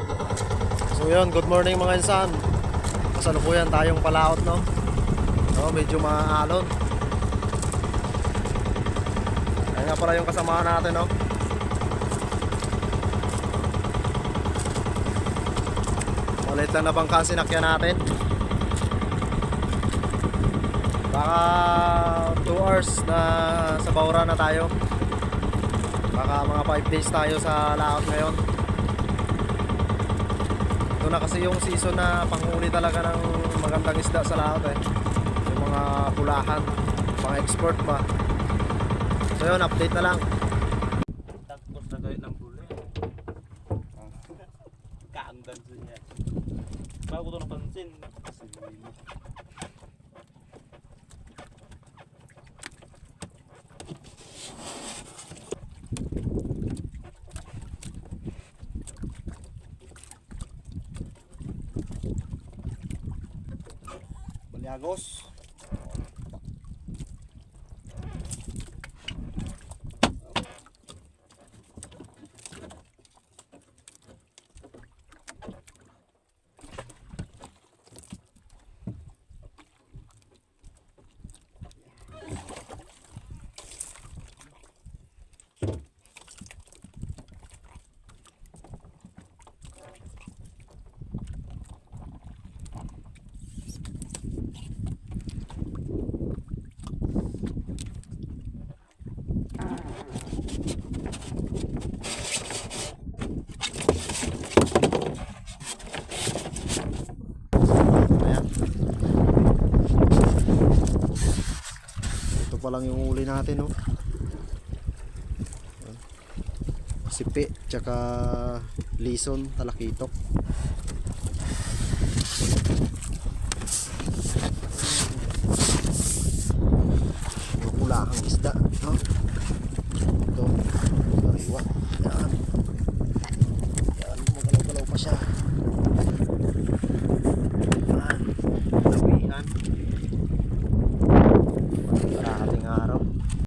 So yun, good morning mga insan. Kasalukuyan tayong palaot, no? No, medyo maalon. Ayun nga pala yung kasamahan natin, no? Maliit lang na bangka ang sinakyan natin. Baka 2 hours na sa Baura na tayo. Baka mga 5 days tayo sa laot ngayon. Ito na kasi yung season na panghuli talaga ng magandang isda sa laot eh. Yung mga pulahan, pang export ba. So yun, update na lang. Tapos na kayo ng buli. Kaandan sa niya. Bago ko ito napansin. Baliagos. Pa lang yung uli natin, no? Sipi tsaka lison, talakitok.